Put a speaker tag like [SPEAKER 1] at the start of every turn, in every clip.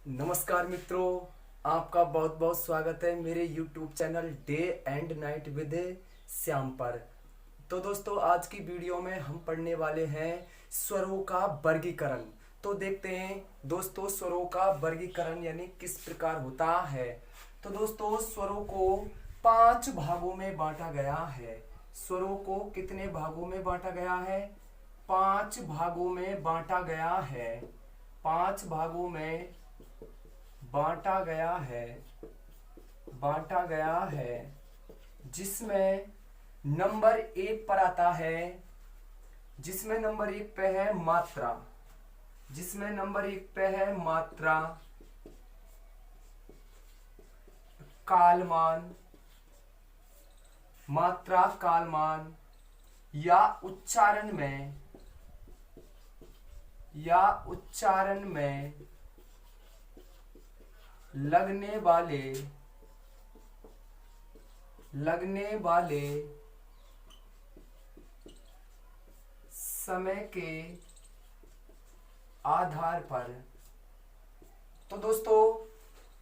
[SPEAKER 1] नमस्कार मित्रों, आपका बहुत बहुत स्वागत है मेरे YouTube channel day and night with Shyam पर। तो दोस्तों, आज की वीडियो में हम पढ़ने वाले हैं स्वरों का वर्गीकरण। तो देखते हैं दोस्तों, स्वरों का वर्गीकरण यानी किस प्रकार होता है। तो दोस्तों, स्वरों को 5 भागों में बांटा गया है। स्वरों को कितने भागों में बांटा गया है? 5 भागों में बांटा गया है। 5 भागों में बांटा गया है जिसमें नंबर 1 पर आता है, जिसमें नंबर 1 पे है मात्रा, जिसमें नंबर 1 पे है मात्रा, कालमान, मात्रा कालमान या उच्चारण में लगने वाले समय के आधार पर। तो दोस्तों,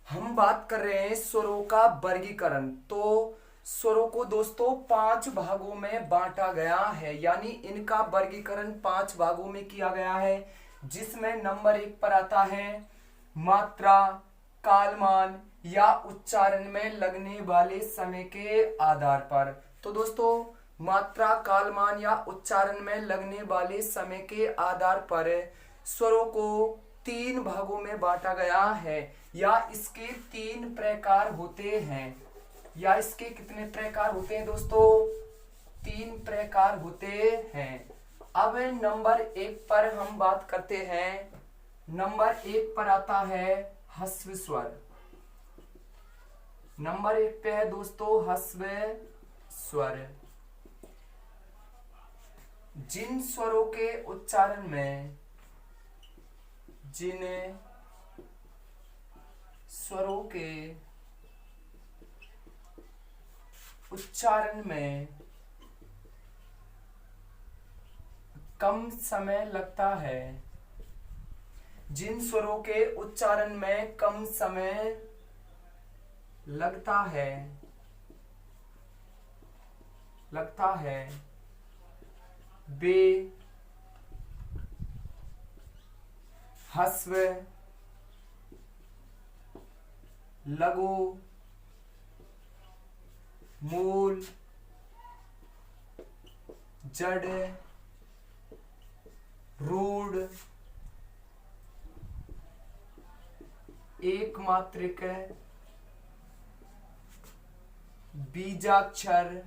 [SPEAKER 1] हम बात कर रहे हैं स्वरों का वर्गीकरण। तो स्वरों को दोस्तों 5 भागों में बांटा गया है, यानी इनका वर्गीकरण 5 भागों में किया गया है, जिसमें नंबर 1 पर आता है मात्रा, कालमान या उच्चारण में लगने वाले समय के आधार पर। तो दोस्तों, मात्रा, कालमान या उच्चारण में लगने वाले समय के आधार पर स्वरों को 3 भागों में बांटा गया है, या इसके 3 प्रकार होते हैं। या इसके कितने प्रकार होते हैं दोस्तों? 3 प्रकार होते हैं। अब नंबर 1 पर हम बात करते हैं। नंबर 1 पर आता है ह्रस्व स्वर। नंबर 1 पे है दोस्तों ह्रस्व स्वर। जिन स्वरों के उच्चारण में कम समय लगता है, जिन स्वरों के उच्चारण में कम समय लगता है वे ह्रस्व, लघु, मूल, जड़, रूढ़, एकमात्रिक, बीजाक्षर,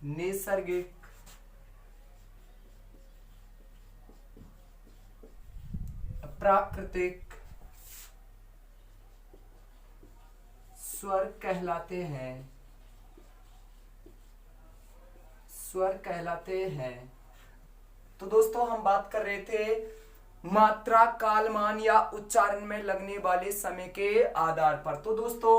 [SPEAKER 1] नैसर्गिक, प्राकृतिक स्वर कहलाते हैं। तो दोस्तों, हम बात कर रहे थे मात्रा, कालमान या उच्चारण में लगने वाले समय के आधार पर। तो दोस्तों,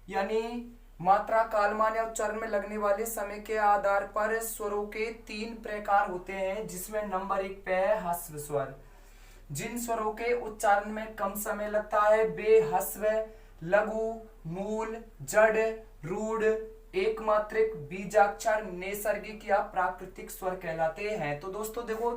[SPEAKER 1] यानी मात्रा, कालमान या उच्चारण में लगने वाले समय के आधार पर स्वरों के 3 प्रकार होते हैं, जिसमें नंबर 1 पे है ह्रस्व स्वर। जिन स्वरों के उच्चारण में कम समय लगता है वे ह्रस्व, लघु, मूल, जड़, रूढ़, एकमात्रिक, बीजाक्षर, नैसर्गिक या प्राकृतिक स्वर कहलाते हैं। तो दोस्तों देखो,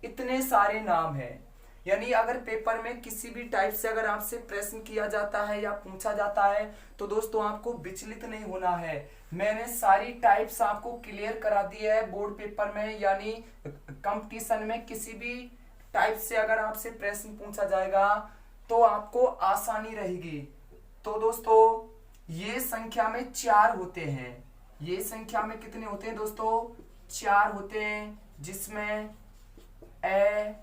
[SPEAKER 1] इतने सारे नाम हैं, यानी अगर पेपर में किसी भी टाइप से अगर आपसे प्रश्न किया जाता है या पूछा जाता है, तो दोस्तों आपको विचलित नहीं होना है। मैंने सारी टाइप्स आपको क्लियर करा दी है बोर्ड पेपर में, यानी कंपटीशन में किसी भी टाइप से अगर आपसे प्रश्न पूछा जाएगा तो आपको आसानी रहेगी। तो दोस्तों, ये संख्या में 4 होते हैं। ये संख्या में कितने होते हैं दोस्तों? 4 होते हैं, जिसमें ए,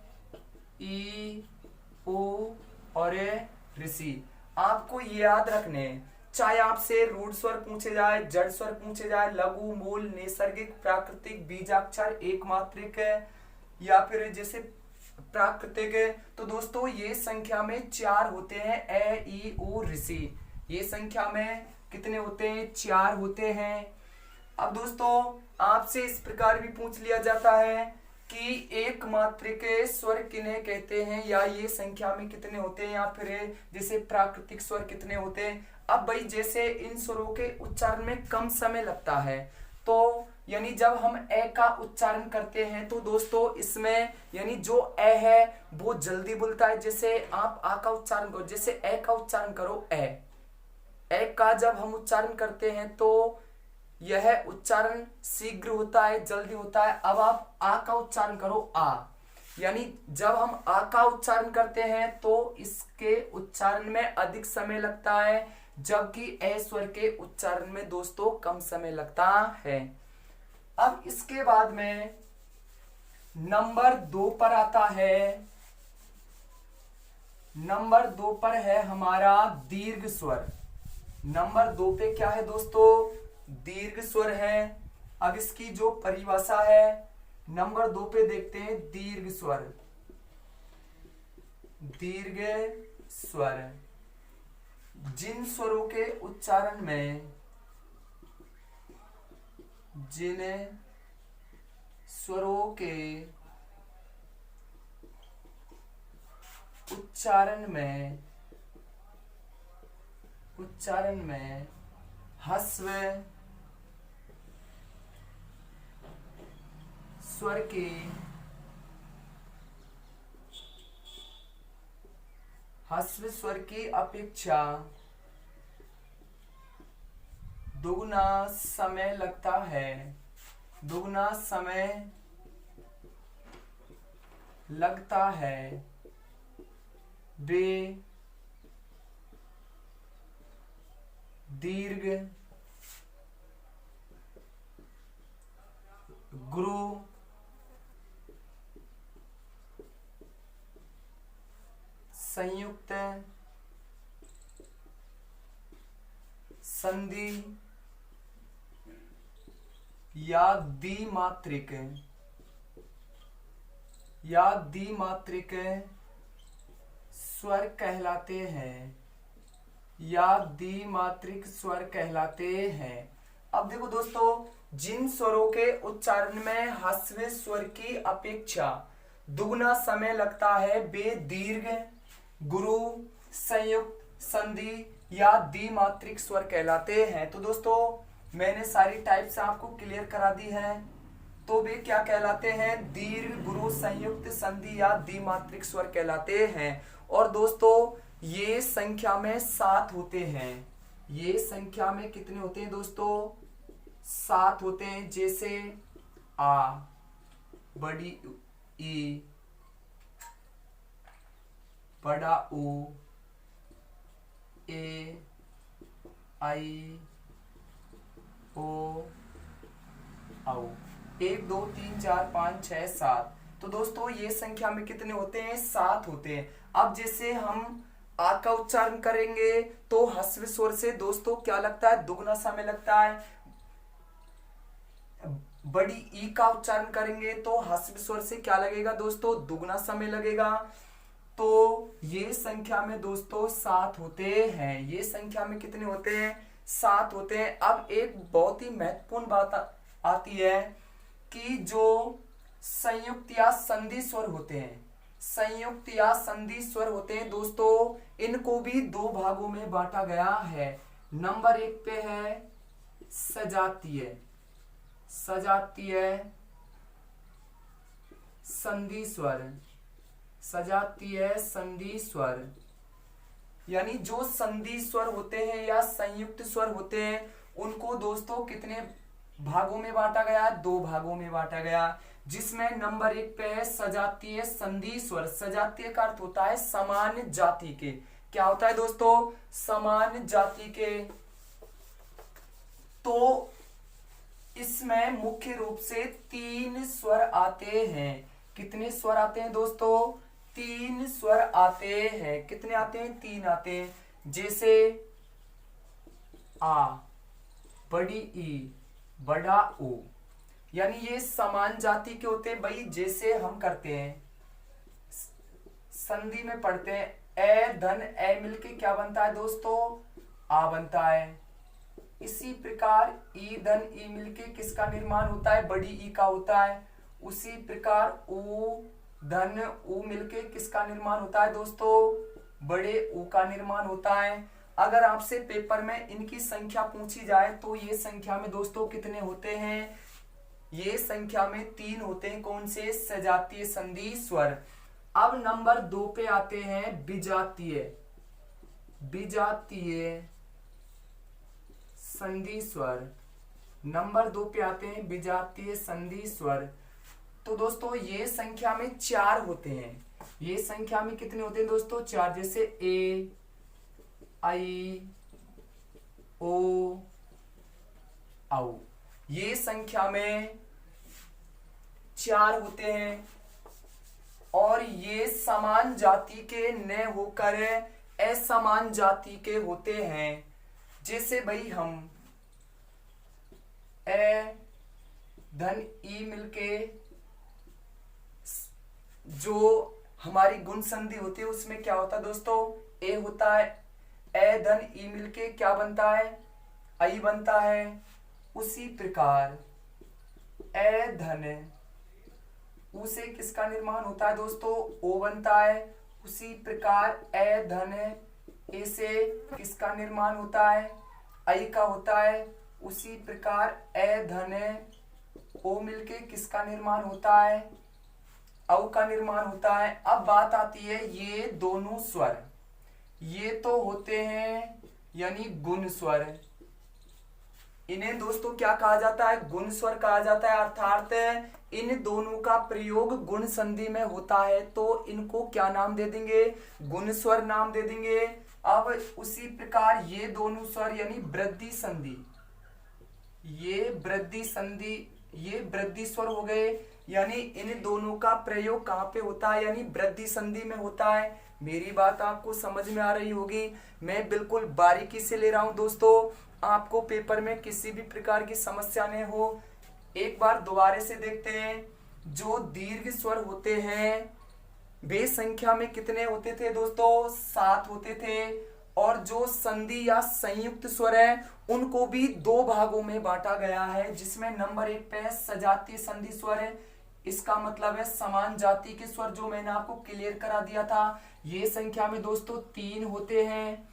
[SPEAKER 1] ई, ओ और ऋषि। आपको ये याद रखने, चाहे आपसे रूढ़ स्वर पूछे जाए, जड़ स्वर पूछे जाए, लघु, मूल, नैसर्गिक, प्राकृतिक, बीजाक्षर, एकमात्रिक या फिर जैसे प्राकृतिक है, तो दोस्तों ये संख्या में 4 होते हैं। ए, ई, उ, ऋषि, ये संख्या में कितने होते हैं? 4 होते हैं। अब दोस्तों आपसे इस प्रकार भी पूछ लिया जाता है कि एक मात्रिक स्वर किन्हें कहते हैं, या ये संख्या में कितने होते हैं, या फिर जैसे प्राकृतिक स्वर कितने होते हैं। अब भाई जैसे इन स्वरों के उच्चारण में कम समय लगता है, तो यानी जब हम ए का उच्चारण करते हैं तो दोस्तों इसमें यानी जो ए है वो जल्दी बोलता है। जैसे आप आ का उच्चारण करो, जैसे ए का उच्चारण करो, ए का जब हम उच्चारण करते हैं तो यह उच्चारण शीघ्र होता है, जल्दी होता है। अब आप आ का उच्चारण करो, आ, यानी जब हम आ का उच्चारण करते हैं तो इसके उच्चारण में अधिक समय लगता है, जबकि ए स्वर के उच्चारण में दोस्तों कम समय लगता है। अब इसके बाद में नंबर 2 पर आता है, नंबर 2 पर है हमारा दीर्घ स्वर। नंबर 2 पे क्या है दोस्तों, दीर्घ स्वर है। अब इसकी जो परिभाषा है नंबर 2 पे देखते हैं, दीर्घ स्वर। दीर्घ स्वर जिन स्वरों के उच्चारण में, जिन स्वरों के उच्चारण में ह्रस्व स्वर की ह्रस्व स्वर की अपेक्षा दुगुना समय लगता है, दुगुना समय लगता है, वे दीर्घ गुरु संयुक्त संधि या द्विमात्रिक स्वर कहलाते हैं, या द्विमात्रिक स्वर कहलाते हैं। अब देखो दोस्तों, जिन स्वरों के उच्चारण में ह्रस्व स्वर की अपेक्षा दुगना समय लगता है वे दीर्घ गुरु संयुक्त संधि या द्विमात्रिक स्वर कहलाते हैं। तो दोस्तों मैंने सारी टाइप्स आपको क्लियर करा दी है, तो वे क्या कहलाते हैं, दीर्घ गुरु संयुक्त संधि या द्विमात्रिक स्वर कहलाते हैं। और दोस्तों ये संख्या में 7 होते हैं। ये संख्या में कितने होते हैं दोस्तों, 7 होते हैं। जैसे आ, बड़ी ई, बड़ा ऊ, ए, आई, ओ, औ। 1 2 3 4 5 6 7। तो दोस्तों ये संख्या में कितने होते हैं, 7 होते हैं। अब जैसे हम आ का उच्चारण करेंगे तो ह्रस्व स्वर से दोस्तों क्या लगता है, दुगना समय लगता है। बड़ी ई का उच्चारण करेंगे तो ह्रस्व स्वर से क्या लगेगा दोस्तों, दुगना समय लगेगा। तो ये संख्या में दोस्तों 7 होते हैं। ये संख्या में कितने होते हैं, 7 होते हैं। अब एक बहुत ही महत्वपूर्ण बात आती है कि जो संयुक्त या संधि स्वर होते हैं, संयुक्त या संधि स्वर होते हैं दोस्तों, इनको भी 2 भागों में बांटा गया है। नंबर 1 पे है सजातीय, सजातीय संधि स्वर, सजातीय संधि स्वर। यानी जो संधि स्वर होते हैं या संयुक्त स्वर होते हैं उनको दोस्तों कितने भागों में बांटा गया, 2 भागों में बांटा गया। जिसमें नंबर 1 पे है सजातीय संधि स्वर। सजातीय का अर्थ होता है समान जाति के। क्या होता है दोस्तों, समान जाति के। तो इसमें मुख्य रूप से 3 स्वर आते हैं। कितने स्वर आते हैं दोस्तों, 3 स्वर आते हैं। कितने आते हैं, 3 आते हैं। जैसे आ, बड़ी ई, बड़ा ऊ, यानी ये समान जाति के होते हैं। भाई जैसे हम करते हैं संधि में पढ़ते हैं, ए धन ए मिलके क्या बनता है दोस्तों, आ बनता है। इसी प्रकार ई धन ई मिलके किसका निर्माण होता है, बड़ी ई का होता है। उसी प्रकार ऊ धन ऊ मिलके किसका निर्माण होता है दोस्तों, बड़े ऊ का निर्माण होता है। अगर आपसे पेपर में इनकी संख्या पूछी जाए तो ये संख्या में दोस्तों कितने होते हैं, ये संख्या में 3 होते हैं। कौन से, सजातीय संधि स्वर। अब नंबर 2 पे आते हैं विजातीय संधि स्वर। नंबर 2 पे आते हैं विजातीय संधि स्वर। तो दोस्तों ये संख्या में 4 होते हैं। ये संख्या में कितने होते हैं दोस्तों, 4। जैसे ए, आई, ओ, औ। ये संख्या में 4 होते हैं और ये समान जाति के न होकर असमान जाति के होते हैं। जैसे भाई हम ए धन ई मिलके जो हमारी गुण संधि होती है उसमें क्या होता है दोस्तों, ए होता है। ए धन ई मिलके क्या बनता है, आई बनता है। उसी प्रकार ए धन ऊ से किसका निर्माण होता है दोस्तों, ओ बनता है। उसी प्रकार ए धन ए से किसका निर्माण होता है, आई का होता है। उसी प्रकार ए धन ओ मिलके किसका निर्माण होता है, औ का निर्माण होता है। अब बात आती है ये दोनों स्वर, ये तो होते हैं यानी गुण स्वर। इन्हें दोस्तों क्या कहा जाता है, गुण स्वर कहा जाता है। अर्थात इन दोनों का प्रयोग गुण संधि में होता है तो इनको क्या नाम दे देंगे, गुण स्वर नाम दे देंगे। अब उसी प्रकार ये दोनों स्वर यानी वृद्धि संधि, ये वृद्धि स्वर हो गए। यानी इन दोनों का प्रयोग कहाँ पे होता है, यानी वृद्धि संधि में होता है। मेरी बात आपको समझ में आ रही होगी। मैं बिल्कुल बारीकी से ले रहा हूं दोस्तों, आपको पेपर में किसी भी प्रकार की समस्या नहीं हो। एक बार दोबारा से देखते हैं। जो दीर्घ स्वर होते हैं वे संख्या में कितने होते थे दोस्तों, 7 होते थे। और जो संधि या संयुक्त स्वर है उनको भी 2 भागों में बांटा गया है, जिसमें नंबर 1 पे सजातीय संधि स्वर है। इसका मतलब है समान जाति के स्वर, जो मैंने आपको क्लियर करा दिया था। ये संख्या में दोस्तों 3 होते हैं।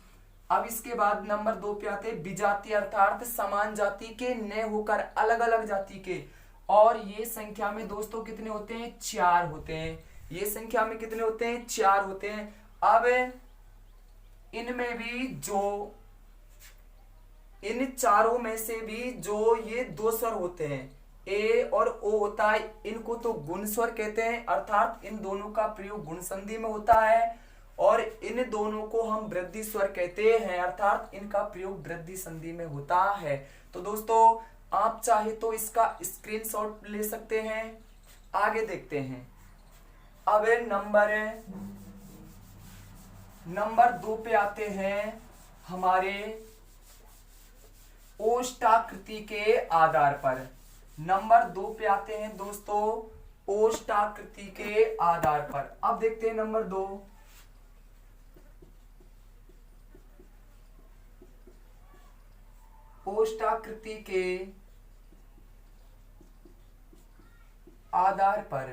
[SPEAKER 1] अब इसके बाद नंबर 2 पे आते हैं विजातीय, अर्थात समान जाति के न होकर अलग अलग जाति के। और ये संख्या में दोस्तों कितने होते हैं, 4 होते हैं। ये संख्या में कितने होते हैं, 4 होते हैं। अब इनमें भी जो इन चारों में से भी जो ये 2 स्वर होते हैं ए और ओ होता है, इनको तो गुण स्वर कहते हैं। अर्थात इन दोनों का प्रयोग गुण संधि में होता है और इन दोनों को हम वृद्धि स्वर कहते हैं, अर्थात इनका प्रयोग वृद्धि संधि में होता है। तो दोस्तों आप चाहे तो इसका स्क्रीनशॉट ले सकते हैं। आगे देखते हैं। अब नंबर 2 पे आते हैं हमारे ओष्ठाकृति के आधार पर। नंबर 2 पे आते हैं दोस्तों ओष्ठाकृति के आधार पर। अब देखते हैं नंबर 2। ओष्ठाकृति के आधार पर,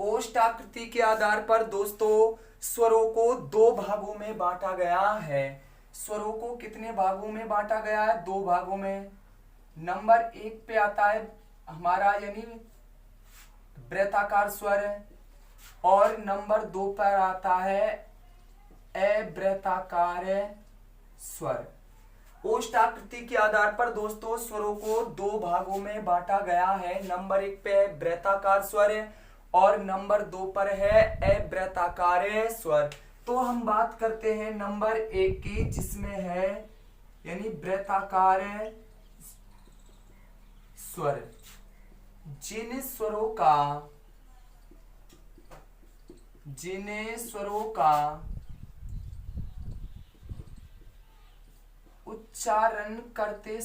[SPEAKER 1] ओष्ठाकृति के आधार पर दोस्तों स्वरों को 2 भागों में बांटा गया है। स्वरों को कितने भागों में बांटा गया है, 2 भागों में। नंबर 1 पे आता है हमारा यानी वृत्ताकार स्वर और नंबर 2 पर आता है अवृत्ताकार स्वर। ओष्ठाकृति के आधार पर दोस्तों स्वरों को 2 भागों में बांटा गया है। नंबर 1 पे वृत्ताकार स्वर और नंबर 2 पर है अवृत्ताकार स्वर। तो हम बात करते हैं नंबर 1 की, जिसमें है यानी वृत्ताकार स्वर। जिन स्वरों का उच्चारण करते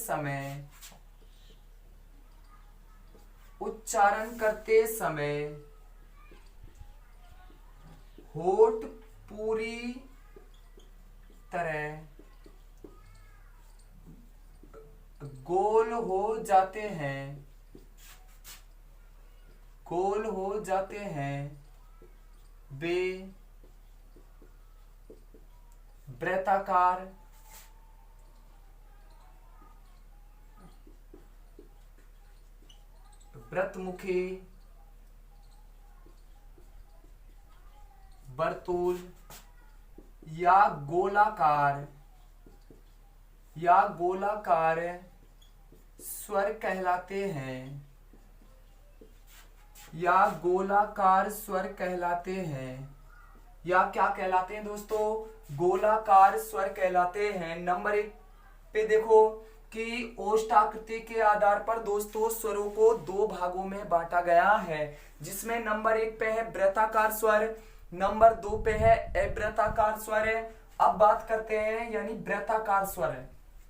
[SPEAKER 1] समय होठ पूरी तरह गोल हो जाते हैं, गोल हो जाते हैं, वे वृत्ताकार, वृत्तमुखी, वर्तुल या गोलाकार, या गोलाकार स्वर कहलाते हैं, या गोलाकार स्वर कहलाते हैं, या क्या कहलाते हैं दोस्तों, गोलाकार स्वर कहलाते हैं। नंबर 1 पे देखो कि ओष्ठाकृति के आधार पर दोस्तों स्वरों को 2 भागों में बांटा गया है, जिसमें नंबर 1 पे है वृत्ताकार स्वर, नंबर 2 पे है अवृत्ताकार स्वर। अब बात करते हैं यानी वृत्ताकार स्वर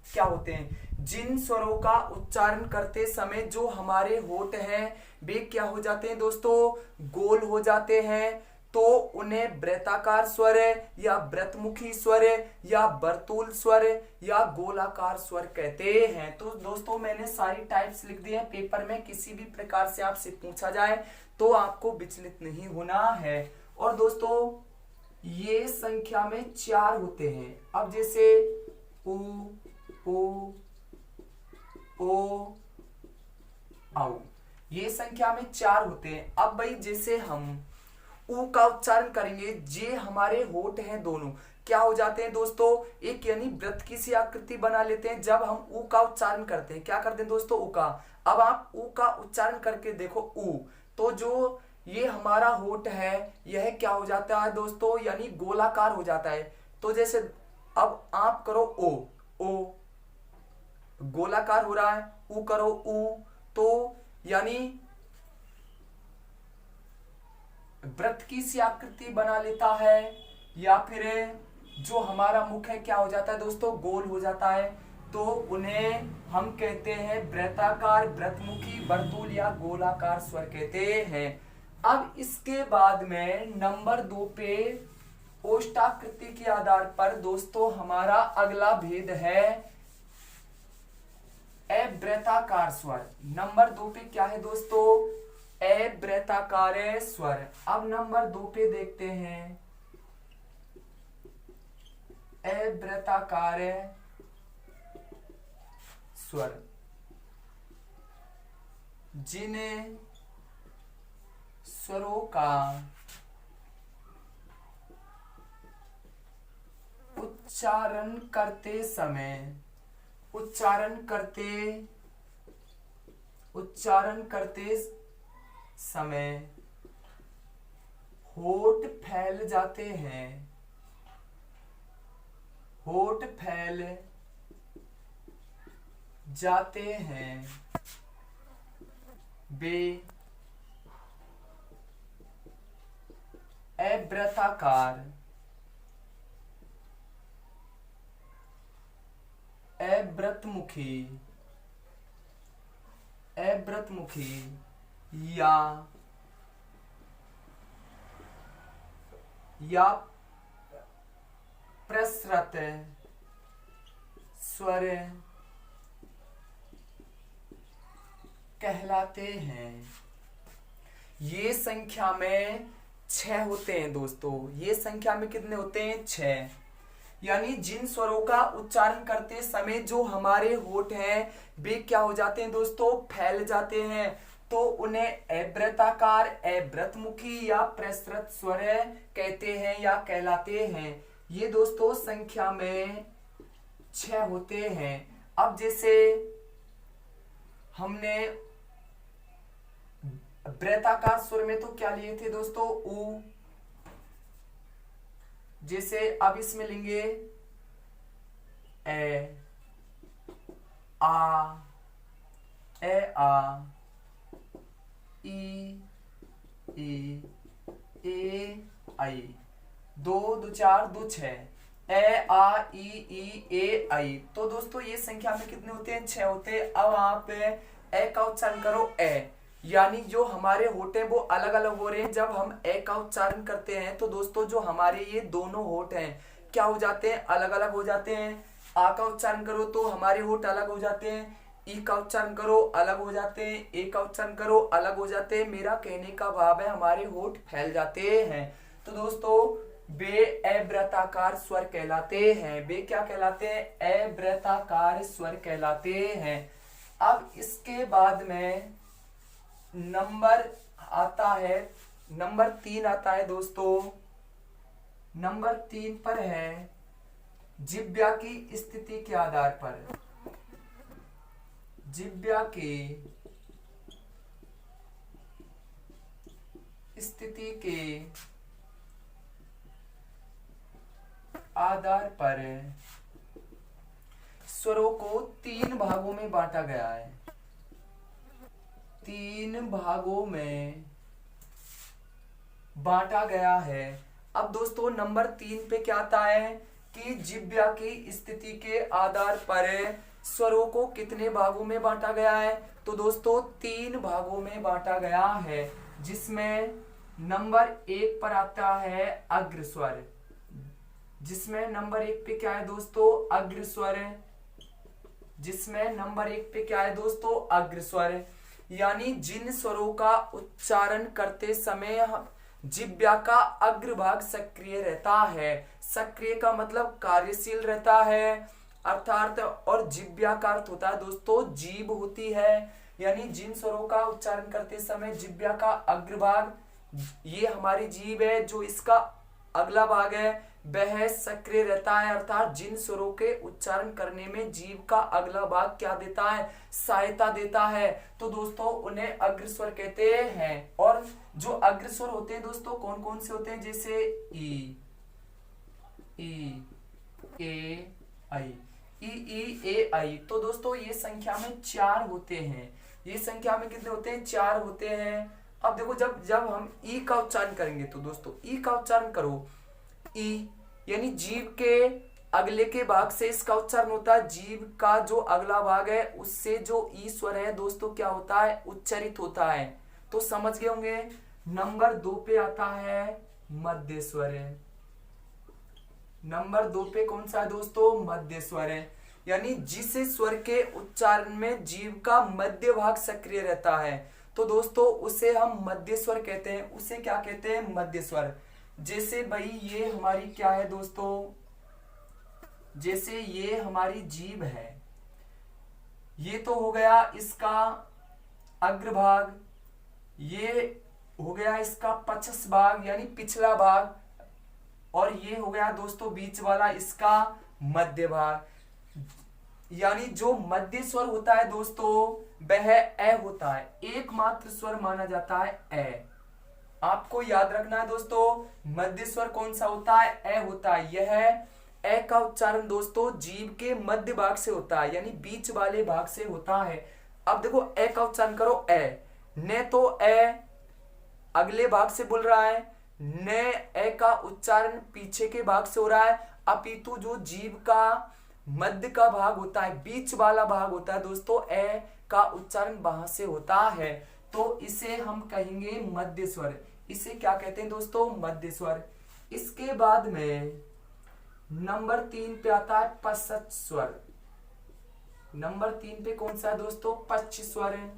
[SPEAKER 1] क्या होते हैं। जिन स्वरों का उच्चारण करते समय जो हमारे होंठ हैं वे क्या हो जाते हैं दोस्तों, गोल हो जाते हैं, तो उन्हें वृत्ताकार स्वर या वृत्तमुखी स्वर या वर्तुल स्वर या गोलाकार स्वर कहते हैं। तो दोस्तों मैंने सारी टाइप्स लिख दी हैं, पेपर में किसी भी प्रकार से आपसे पूछा जाए तो आपको विचलित नहीं होना है। और दोस्तों ये संख्या में 4 होते हैं। अब जैसे उ, ओ, औ, ये संख्या में 4 होते हैं। अब भाई जैसे हम ऊ का उच्चारण करेंगे, जे हमारे होठ हैं दोनों क्या हो जाते हैं दोस्तों, एक यानी वृत्त की सी आकृति बना लेते हैं जब हम ऊ का उच्चारण करते हैं। क्या करते हैं दोस्तों, ऊ का। अब आप ऊ का उच्चारण करके देखो ऊ, तो जो ये हमारा होठ है यह क्या हो जाता है दोस्तों, यानी गोलाकार हो जाता है। तो जैसे अब आप करो ओ, गोलाकार हो रहा है, ऊ करो ऊ, तो यानी वृत्त की सी आकृति बना लेता है, या फिर जो हमारा मुख है क्या हो जाता है दोस्तों, गोल हो जाता है। तो उन्हें हम कहते हैं वृत्ताकार, वृत्तमुखी, वर्तुल या गोलाकार स्वर कहते हैं। अब इसके बाद में नंबर 2 पे ओष्ठाकृति के आधार पर दोस्तों हमारा अगला भेद है अवृत्ताकार स्वर। नंबर 2 पे क्या है दोस्तों, अवृत्ताकार स्वर। अब नंबर 2 पे देखते हैं अवृत्ताकार स्वर, जिन स्वरों का उच्चारण करते समय होठ फैल जाते हैं, होठ फैल जाते हैं, वे अवृत्ताकार, अवृत्तमुखी या प्रसृत स्वर कहलाते हैं। ये संख्या में 6 होते हैं दोस्तों। ये संख्या में कितने होते हैं, 6। यानी जिन स्वरों का उच्चारण करते समय जो हमारे होठ हैं वे क्या हो जाते हैं दोस्तों, फैल जाते हैं, तो उन्हें अवृत्ताकार, अवृत्तमुखी या प्रसृत स्वर कहते हैं या कहलाते हैं। ये दोस्तों संख्या में 6 होते हैं। अब जैसे हमने वृत्ताकार स्वर में तो क्या लिए थे दोस्तों, ऊ। जैसे अब इसमें लेंगे ए आ, ई आई, 2 2 4 2 6, ए आ ई आई। तो दोस्तों ये संख्या में कितने होते हैं, 6 होते हैं। अब आप ए का उच्चारण करो ए, यानी जो हमारे होठ हैं वो अलग अलग हो रहे हैं। जब हम ए का उच्चारण करते हैं तो दोस्तों जो हमारे ये दोनों होठ हैं क्या हो जाते हैं, अलग अलग हो जाते हैं। आ का उच्चारण करो तो हमारे होठ अलग हो जाते हैं। ई का उच्चारण करो अलग हो जाते हैं, ए का उच्चारण करो अलग हो जाते हैं। मेरा कहने का भाव है हमारे होठ फैल जाते हैं। तो दोस्तों बे अवृत्ताकार स्वर कहलाते हैं। बे क्या कहलाते हैं? अवृत्ताकार स्वर कहलाते हैं। अब इसके बाद में नंबर आता है, नंबर 3 आता है दोस्तों। नंबर 3 पर है जिह्वा की स्थिति के आधार पर, जिह्वा की स्थिति के आधार पर स्वरों को 3 भागों में बांटा गया है। 3 भागों में बांटा गया है। अब दोस्तों नंबर 3 पे क्या आता है कि जिह्वा की स्थिति के आधार पर स्वरों को कितने भागों में बांटा गया है? तो दोस्तों 3 भागों में बांटा गया है, जिसमें नंबर 1 पर आता है अग्रस्वर। जिसमें नंबर 1 पे क्या है दोस्तों? अग्रस्वर। जिसमें नंबर 1 पे क्या है दोस्तों? अग्रस्वर। यानी जिन स्वरों का उच्चारण करते समय जिह्वा का अग्रभाग सक्रिय रहता है। सक्रिय का मतलब कार्यशील रहता है अर्थात, और जिह्वा का अर्थ होता है दोस्तों जीभ होती है। यानी जिन स्वरों का उच्चारण करते समय जिह्वा का अग्रभाग, ये हमारी जीभ है, जो इसका अगला भाग है वह सक्रिय रहता है। अर्थात जिन स्वरों के उच्चारण करने में जीभ का अगला भाग क्या देता है? सहायता देता है। तो दोस्तों उन्हें अग्रस्वर कहते हैं। और जो अग्रस्वर होते हैं दोस्तों कौन कौन से होते हैं? जैसे ई, ए, आई, ई, ए, आई। तो दोस्तों ये संख्या में 4 होते हैं। ये संख्या में कितने होते हैं? 4 होते हैं। अब देखो जब जब हम ई का उच्चारण करेंगे तो दोस्तों ई का उच्चारण करो, ई यानी जीभ के अगले के भाग से इसका उच्चारण होता है। जीभ का जो अगला भाग है उससे जो ई स्वर है दोस्तों क्या होता है? उच्चारित होता है। तो समझ गए होंगे। नंबर 2 पे आता है मध्य स्वर। नंबर 2 पे कौन सा है दोस्तों? मध्य स्वर है। यानी जिस स्वर के उच्चारण में जीभ का मध्य भाग सक्रिय रहता है तो दोस्तों उसे हम मध्य स्वर कहते हैं। उसे क्या कहते हैं? मध्य स्वर। जैसे भाई ये हमारी क्या है दोस्तों? जैसे ये हमारी जीभ है, ये तो हो गया इसका अग्रभाग, ये हो गया इसका पचस भाग यानी पिछला भाग, और ये हो गया दोस्तों बीच वाला इसका मध्य भाग। यानी जो मध्य स्वर होता है दोस्तों वह ए होता है। एकमात्र स्वर माना जाता है ए। आपको याद रखना है दोस्तों मध्य स्वर कौन सा होता है? ए होता है। यह ए का उच्चारण दोस्तों जीभ के मध्य भाग से होता है, यानी बीच वाले भाग से होता है। अब देखो ए का उच्चारण करो, ए। ने तो ए अगले भाग से बोल रहा है, ने ए का उच्चारण पीछे के भाग से हो रहा है। अपितु जो जीभ का मध्य का भाग होता है, बीच वाला भाग होता है दोस्तों, ए का उच्चारण वहां से होता है। तो इसे हम कहेंगे मध्य स्वर। इसे क्या कहते हैं दोस्तों? मध्य स्वर। इसके बाद में नंबर 3 पे आता है पश्च स्वर। नंबर 3 पे कौन सा है दोस्तों? पश्च स्वर है।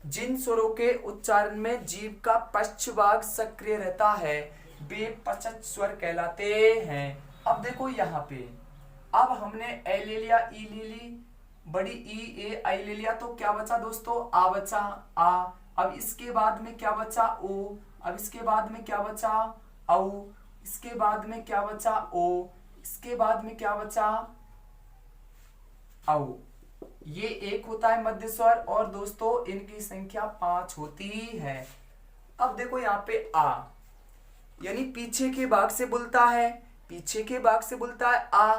[SPEAKER 1] जिन स्वरों के उच्चारण में जीभ का पश्च भाग सक्रिय रहता है वे पश्च स्वर कहलाते हैं। अब देखो यहाँ पे, अब हमने ए ले लिया, ई ले ली, बड़ी ई, ए, आई ले लिया, तो क्या बचा दोस्तों? आ बचा, आ। अब इसके बाद में क्या बचा? ओ। अब इसके बाद में क्या बचा? औ। इसके बाद में क्या बचा? ओ। इसके बाद में क्या बचा? औ। ये एक होता है मध्य स्वर, और दोस्तों इनकी संख्या 5 होती है। अब देखो यहाँ पे आ, यानी पीछे के भाग से बोलता है, पीछे के भाग से बोलता है आ।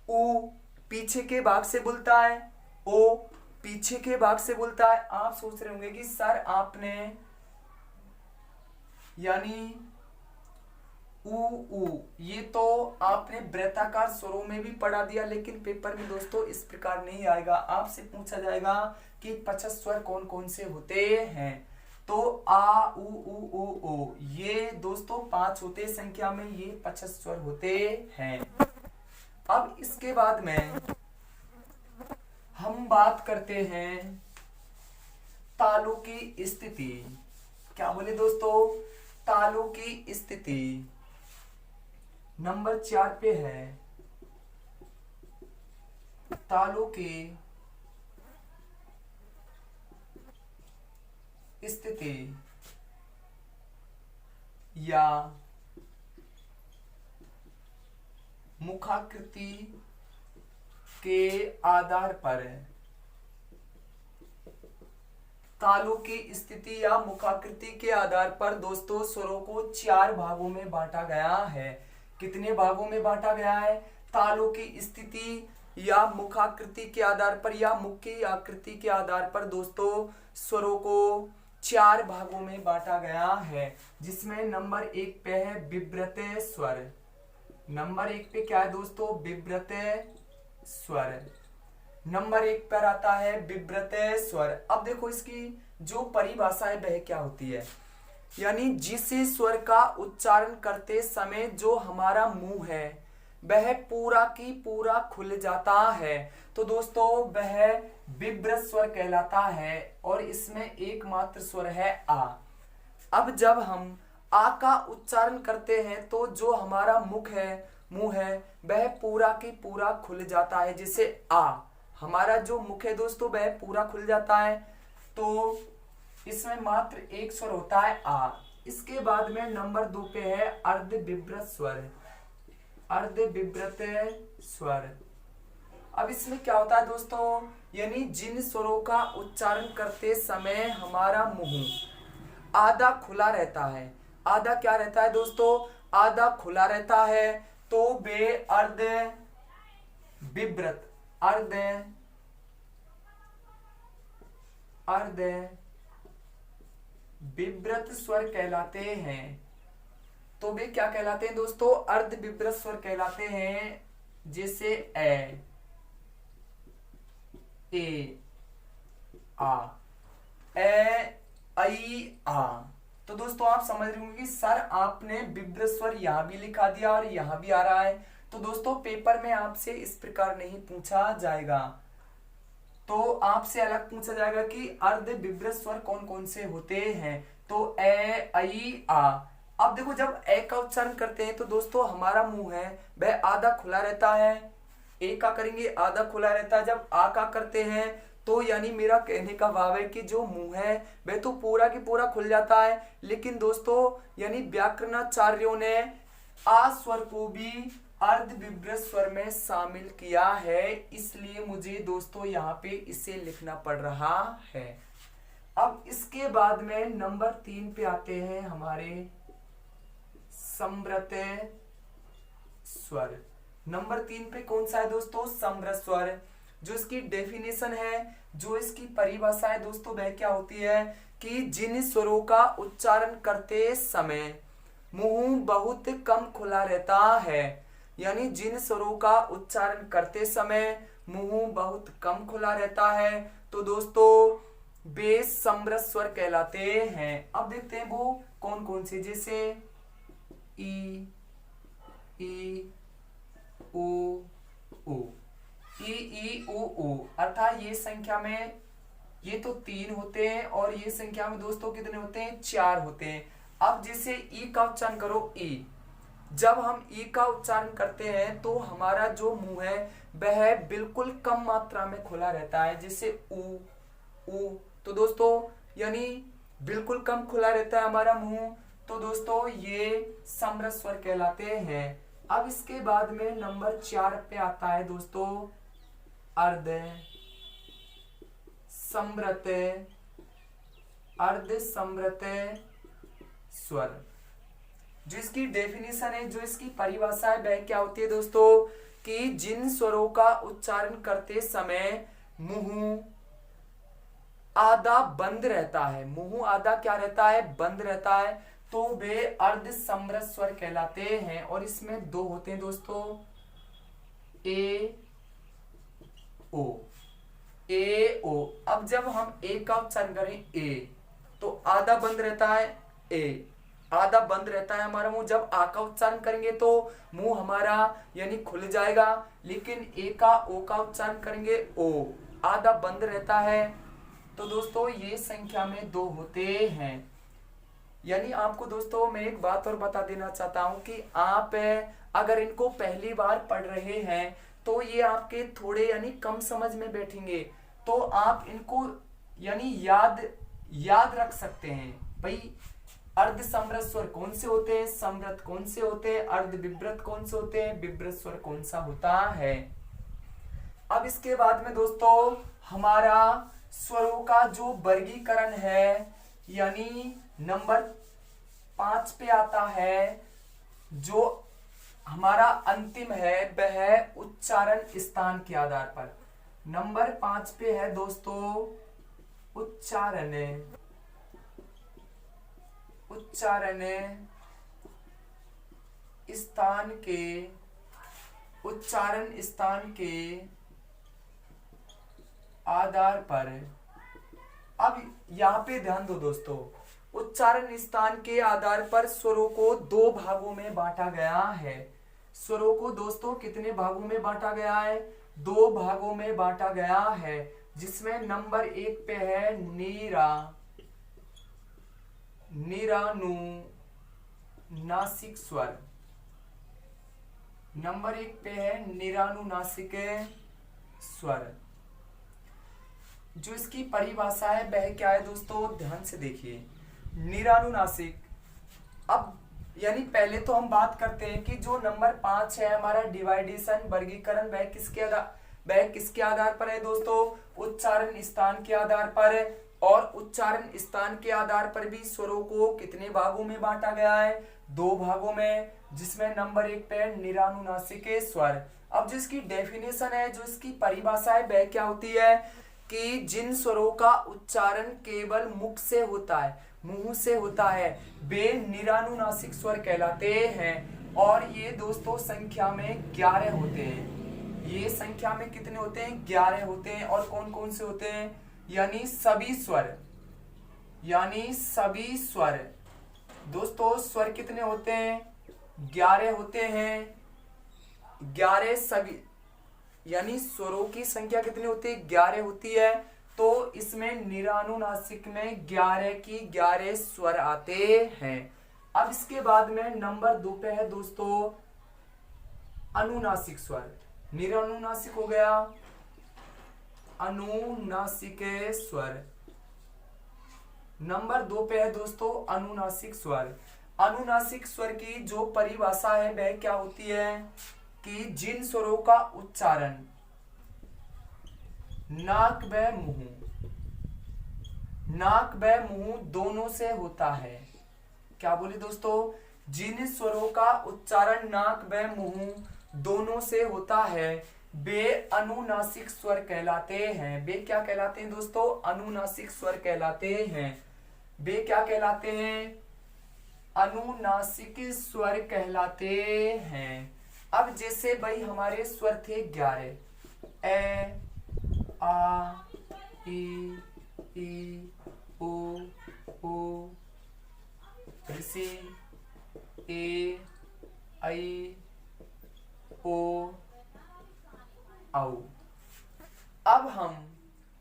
[SPEAKER 1] ऊ पीछे के भाग से बोलता है, ओ पीछे के भाग से बोलता है। आप सोच रहे होंगे कि सर आपने यानी ऊ ये तो आपने वृत्ताकार स्वरों में भी पढ़ा दिया, लेकिन पेपर में दोस्तों इस प्रकार नहीं आएगा। आपसे पूछा जाएगा कि 50 स्वर कौन कौन से होते हैं। तो आ, उ, ओ ये दोस्तों 5 होते संख्या में, ये 50 स्वर होते हैं। अब इसके बाद में हम बात करते हैं तालु की स्थिति। क्या बोले दोस्तों? तालु की स्थिति नंबर 4 पे है तालु की स्थिति या मुखाकृति के आधार पर। तालु की स्थिति या मुखाकृति के आधार पर दोस्तों स्वरों को 4 भागों में बांटा गया है। कितने भागों में बांटा गया है? तालु की स्थिति या मुखाकृति के आधार पर या मुख की आकृति के आधार पर दोस्तों स्वरों को 4 भागों में बांटा गया है, जिसमें नंबर 1 पे है विव्रत स्वर। नंबर 1 पे क्या है दोस्तों? विव्रत स्वर। नंबर 1 पर आता है विव्रत स्वर। अब देखो इसकी जो परिभाषा है वह क्या होती है, यानी जिस स्वर का उच्चारण करते समय जो हमारा मुंह है वह पूरा की पूरा खुल जाता है, तो दोस्तों वह विव्रत स्वर कहलाता है और इसमें एकमात्र स्वर है आ। अब जब हम आ का उच्चारण करते हैं तो जो हमारा मुंह है वह पूरा की पूरा खुल जाता है, जैसे आ। हमारा जो मुख है दोस्तों वह पूरा खुल जाता है, तो इसमें मात्र एक स्वर होता है आ। इसके बाद में नंबर 2 पे है अर्ध विव्रत स्वर। अर्ध विव्रत स्वर। अब इसमें क्या होता है दोस्तों, यानी जिन स्वरों का उच्चारण करते समय हमारा मुंह आधा खुला रहता है। आधा क्या रहता है दोस्तों? आधा खुला रहता है, तो वे अर्ध विव्रत विव्रत स्वर कहलाते हैं। तो वे क्या कहलाते हैं दोस्तों? अर्ध विव्रत स्वर कहलाते हैं, जैसे ए आ, ए आई आ। तो दोस्तों आप समझ रहे होंगे कि सर आपने विव्रत स्वर यहां भी लिखा दिया और यहां भी आ रहा है, तो दोस्तों पेपर में आपसे इस प्रकार नहीं पूछा जाएगा, तो आपसे अलग पूछा जाएगा कि अर्ध विव्रत स्वर कौन कौन से होते हैं। तो ए आई आ। अब देखो जब ए का उच्चारण करते हैं तो दोस्तों हमारा मुंह है वह आधा खुला रहता है। ए का करेंगे आधा खुला रहता है। जब आ का करते हैं तो यानी मेरा कहने का भाव है कि जो मुंह है वह तो पूरा की पूरा खुल जाता है, लेकिन दोस्तों यानी व्याकरणाचार्यों ने आ स्वर को भी अर्ध विव्रत स्वर में शामिल किया है, इसलिए मुझे दोस्तों यहाँ पे इसे लिखना पड़ रहा है। अब इसके बाद में नंबर 3 पे आते हैं हमारे संवृत स्वर। नंबर 3 पे कौन सा है दोस्तों? संवृत स्वर। जो इसकी डेफिनेशन है, जो इसकी परिभाषा है दोस्तों वह क्या होती है कि जिन स्वरों का उच्चारण करते समय मुंह बहुत कम खुला रहता है, यानी जिन स्वरों का उच्चारण करते समय मुंह बहुत कम खुला रहता है, तो दोस्तों वे संवृत स्वर कहलाते हैं। अब देखते हैं वो कौन कौन से, जैसे ई ऊ अर्थात ये संख्या में ये तो 3 होते हैं और ये संख्या में दोस्तों कितने होते हैं? 4 होते हैं। अब जैसे ई का उच्चारण करो ई, जब हम ई का उच्चारण करते हैं तो हमारा जो मुंह है वह बिल्कुल कम मात्रा में खुला रहता है, जैसे ऊ। तो दोस्तों यानी बिल्कुल कम खुला रहता है हमारा मुंह, तो दोस्तों ये संवृत स्वर कहलाते हैं। अब इसके बाद में नंबर 4 पे आता है दोस्तों अर्ध संवृत स्वर। जो इसकी डेफिनेशन है, जो इसकी परिभाषा है वह क्या होती है दोस्तों कि जिन स्वरों का उच्चारण करते समय मुंह आधा बंद रहता है, मुंह आधा क्या रहता है? बंद रहता है, तो वे अर्ध संवृत स्वर कहलाते हैं। और इसमें 2 होते हैं दोस्तों, ए ओ। अब जब हम ए का उच्चारण करें ए, तो आधा बंद रहता है, ए आधा बंद रहता है हमारा मुंह। जब आ का उच्चारण करेंगे तो मुंह हमारा यानी खुल जाएगा, लेकिन ए का ओ का उच्चारण करेंगे ओ, आधा बंद रहता है। तो दोस्तों ये संख्या में 2 होते हैं। यानी आपको दोस्तों मैं एक बात और बता देना चाहता हूं कि आप अगर इनको पहली बार पढ़ रहे हैं तो ये आपके थोड़े यानी कम समझ में बैठेंगे, तो आप इनको यानी याद रख सकते हैं। भाई अर्ध समृत स्वर कौन से होते हैं, समृत कौन से होते हैं, अर्ध विव्रत कौन से होते हैं, विव्रत स्वर कौन सा होता है। अब इसके बाद में दोस्तों हमारा स्वरों का जो वर्गीकरण है यानी नंबर 5 पे आता है, जो हमारा अंतिम है वह उच्चारण स्थान के आधार पर। नंबर 5 पे है दोस्तों उच्चारण स्थान के आधार पर। अब यहाँ पे ध्यान दो दोस्तों, उच्चारण स्थान के आधार पर स्वरों को 2 भागों में बांटा गया है। स्वरों को दोस्तों कितने भागों में बांटा गया है, 2 भागों में बांटा गया है, जिसमें नंबर 1 पे है निरानुनासिक स्वर। नंबर 1 पे है निरानुनासिक स्वर। जो इसकी परिभाषा है वह क्या है दोस्तों, ध्यान से देखिए। निरानुनासिक, अब यानी पहले तो हम बात करते हैं कि जो नंबर 5 है हमारा डिवाइडेशन वर्गीकरण, वह किसके आधार पर है दोस्तों, उच्चारण स्थान के आधार पर। और उच्चारण स्थान के आधार पर भी स्वरों को कितने भागों में बांटा गया है, 2 भागों में, जिसमें नंबर 1 पे निरानुनासिक स्वर। अब जो इसकी डेफिनेशन है, जो इसकी परिभाषा है वह क्या होती है कि जिन स्वरों का उच्चारण केवल मुख से होता है, मुंह से होता है, वे निरानुनासिक स्वर कहलाते हैं। और ये दोस्तों संख्या में 11 होते हैं। ये संख्या में कितने होते हैं, 11 होते हैं। और कौन कौन से होते हैं, यानी सभी स्वर दोस्तों, स्वर कितने होते हैं, 11 होते हैं। 11 सभी, यानी स्वरों की संख्या कितनी होती है, 11 होती है। तो इसमें निरानुनासिक में 11 की 11 स्वर आते हैं। अब इसके बाद में नंबर 2 पे है दोस्तों अनुनासिक स्वर। निरानुनासिक हो गया, अनुनासिक स्वर। नंबर 2 पे है दोस्तों अनुनासिक स्वर। अनुनासिक स्वर की जो परिभाषा है वह क्या होती है कि जिन स्वरों का उच्चारण नाक व मुंह दोनों से होता है। क्या बोले दोस्तों, जिन स्वरों का उच्चारण नाक व मुंह दोनों से होता है वे अनुनासिक स्वर कहलाते हैं। वे क्या कहलाते हैं दोस्तों, अनुनासिक स्वर कहलाते हैं। वे क्या कहलाते हैं, अनुनासिक स्वर कहलाते हैं। अब जैसे भाई हमारे स्वर थे 11, ए, आ, ई, ओ, ऋषि, ए, आई, ओ, औ। अब हम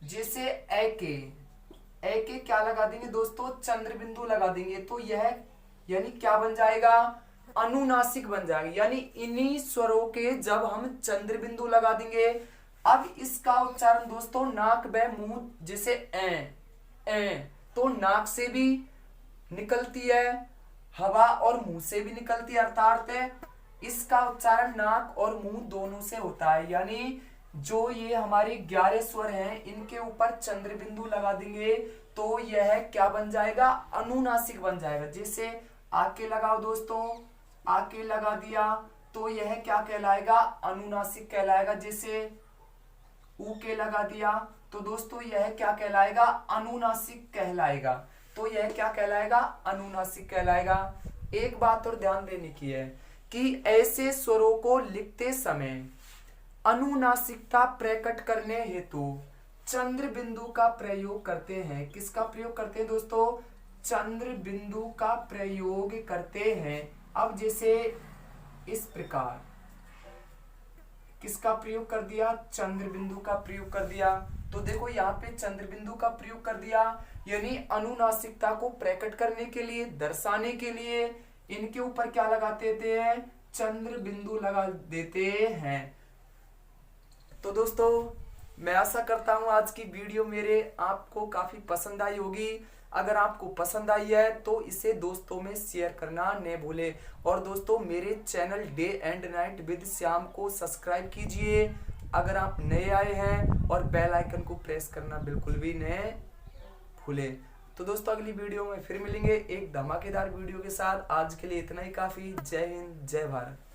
[SPEAKER 1] जैसे ए के क्या लगा देंगे दोस्तों, चंद्र बिंदु लगा देंगे, तो यह यानी क्या बन जाएगा, अनुनासिक बन जाएगा। यानी इन्हीं स्वरों के जब हम चंद्र बिंदु लगा देंगे, अब इसका उच्चारण दोस्तों नाक व मुंह, जैसे ए, तो नाक से भी निकलती है हवा और मुंह से भी निकलती है, अर्थात इसका उच्चारण नाक और मुंह दोनों से होता है। यानी जो ये हमारे 11 स्वर हैं इनके ऊपर चंद्र बिंदु लगा देंगे तो यह क्या बन जाएगा, अनुनासिक बन जाएगा। जैसे आके लगाओ दोस्तों, आके लगा दिया तो यह क्या कहलाएगा, अनुनासिक कहलाएगा। जैसे ऊ के लगा दिया तो दोस्तों यह क्या कहलाएगा, अनुनासिक कहलाएगा। तो यह क्या कहलाएगा, अनुनासिक कहलाएगा। एक बात और ध्यान देने की है कि ऐसे स्वरों को लिखते समय अनुनासिकता प्रकट करने हेतु चंद्र बिंदु का प्रयोग करते हैं। किसका प्रयोग करते हैं दोस्तों, चंद्र बिंदु का प्रयोग करते हैं। अब जैसे इस प्रकार किसका प्रयोग कर दिया, चंद्र बिंदु का प्रयोग कर दिया। तो देखो यहाँ पे चंद्र बिंदु का प्रयोग कर दिया, यानी अनुनासिकता को प्रकट करने के लिए, दर्शाने के लिए इनके ऊपर क्या लगा देते हैं, चंद्र बिंदु लगा देते हैं। तो दोस्तों मैं आशा करता हूं आज की वीडियो मेरे आपको काफी पसंद आई होगी। अगर आपको पसंद आई है तो इसे दोस्तों में शेयर करना न भूले, और दोस्तों मेरे channel day and night with Shyam को सब्सक्राइब कीजिए अगर आप नए आए हैं, और बेल आइकन को प्रेस करना बिल्कुल भी न भूले। तो दोस्तों अगली वीडियो में फिर मिलेंगे एक धमाकेदार वीडियो के साथ। आज के लिए इतना ही काफी। जय हिंद, जय भारत।